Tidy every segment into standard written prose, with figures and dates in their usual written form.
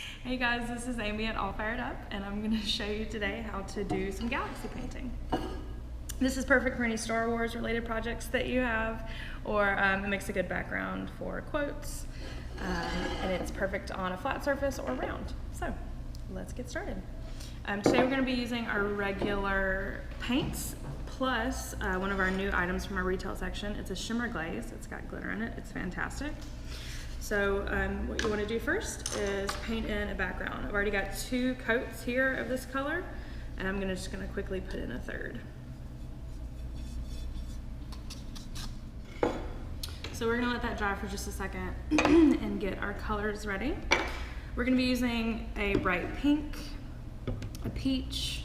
Hey guys, this is Amy at All Fired Up, and I'm going to show you today how to do some galaxy painting. This is perfect for any Star Wars related projects that you have, or it makes a good background for quotes, and it's perfect on a flat surface or round. So let's get started. Today we're going to be using our regular paints plus one of our new items from our retail section. It's a shimmer glaze. It's got glitter in it. It's fantastic. So what you want to do first is paint in a background. I've already got 2 coats here of this color, and I'm just going to quickly put in a third. So we're going to let that dry for just a second and get our colors ready. We're going to be using a bright pink, a peach,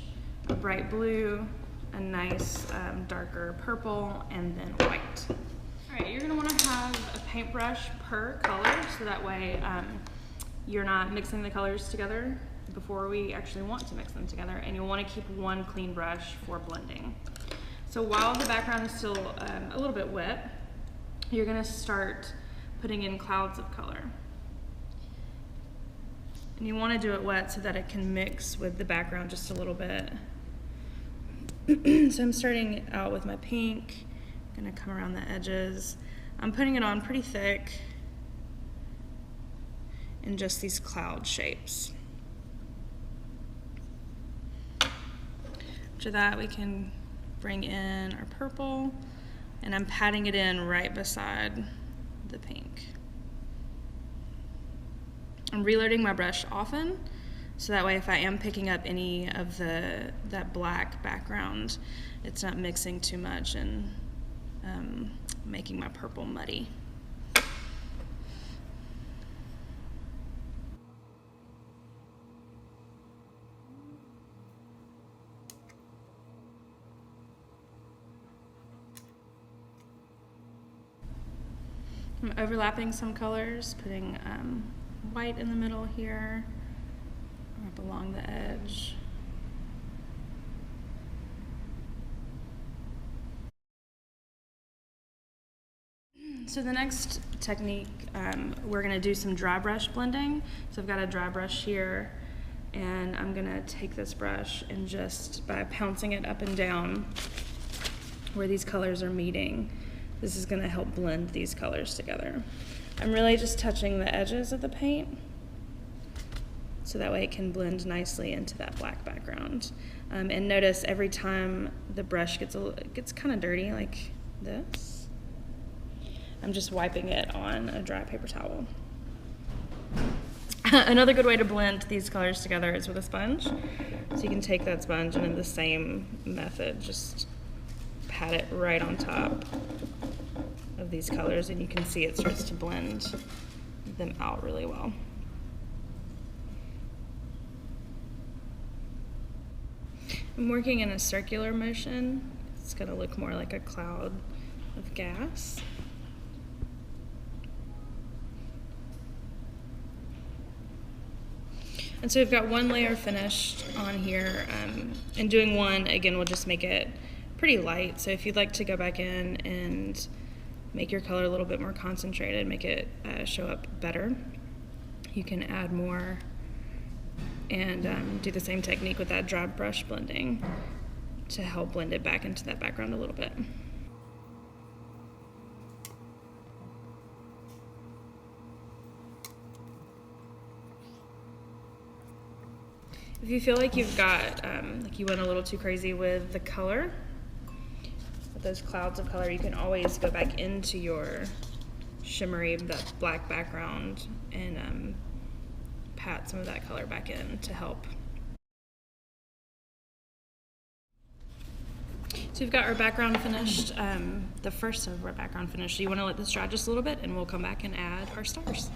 a bright blue, a nice darker purple, and then white. Alright, you're going to want to have a paintbrush per color, so that way you're not mixing the colors together before we actually want to mix them together, and you'll want to keep one clean brush for blending. So while the background is still a little bit wet, you're going to start putting in clouds of color. And you want to do it wet so that it can mix with the background just a little bit. So I'm starting out with my pink. I'm going to come around the edges. I'm putting it on pretty thick in just these cloud shapes. After that, we can bring in our purple, and I'm patting it in right beside the pink. I'm reloading my brush often, so that way if I am picking up any of that black background, it's not mixing too much and making my purple muddy. I'm overlapping some colors, putting white in the middle here, up along the edge. So the next technique, we're going to do some dry brush blending. So I've got a dry brush here, and I'm going to take this brush and just by pouncing it up and down where these colors are meeting, this is going to help blend these colors together. I'm really just touching the edges of the paint so that way it can blend nicely into that black background. And notice every time the brush gets kind of dirty like this, I'm just wiping it on a dry paper towel. Another good way to blend these colors together is with a sponge. So you can take that sponge and in the same method, just pat it right on top of these colors, and you can see it starts to blend them out really well. I'm working in a circular motion. It's going to look more like a cloud of gas. And so we've got one layer finished on here, and doing one again will just make it pretty light. So if you'd like to go back in and make your color a little bit more concentrated, make it show up better, you can add more and do the same technique with that dry brush blending to help blend it back into that background a little bit. If you feel like you've got, like you went a little too crazy with the color, with those clouds of color, you can always go back into your shimmery, that black background, and pat some of that color back in to help. So we've got our background finished, the first of our background finished. So you want to let this dry just a little bit, and we'll come back and add our stars.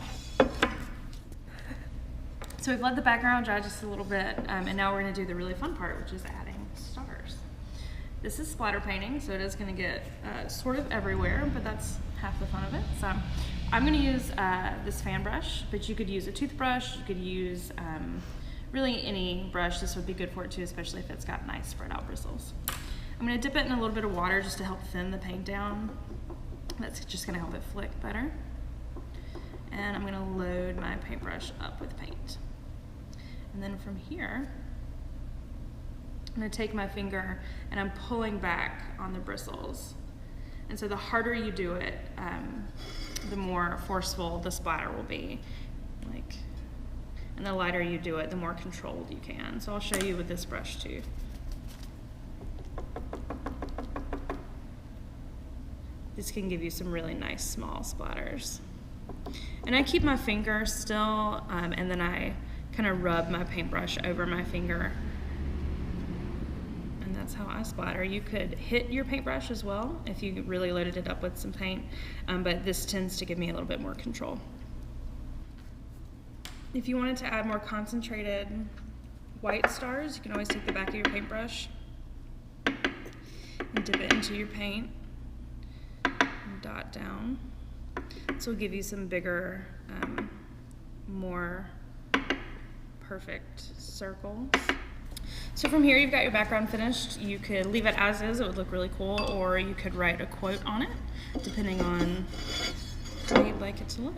So we've let the background dry just a little bit, and now we're going to do the really fun part, which is adding stars. This is splatter painting, so it is going to get sort of everywhere, but that's half the fun of it. So I'm going to use this fan brush, but you could use a toothbrush, you could use really any brush. This would be good for it too, especially if it's got nice spread out bristles. I'm going to dip it in a little bit of water just to help thin the paint down. That's just going to help it flick better. And I'm going to load my paintbrush up with paint. And then from here, I'm going to take my finger and I'm pulling back on the bristles. And so the harder you do it, the more forceful the splatter will be. And the lighter you do it, the more controlled you can. So I'll show you with this brush too. This can give you some really nice small splatters. And I keep my finger still, and then I kind of rub my paintbrush over my finger. And that's how I splatter. You could hit your paintbrush as well if you really loaded it up with some paint, but this tends to give me a little bit more control. If you wanted to add more concentrated white stars, you can always take the back of your paintbrush and dip it into your paint and dot down. This will give you some bigger, more perfect circles. So from here, you've got your background finished. You could leave it as is, it would look really cool, or you could write a quote on it, depending on how you'd like it to look.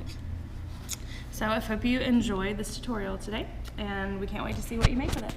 So I hope you enjoyed this tutorial today, and we can't wait to see what you make with it.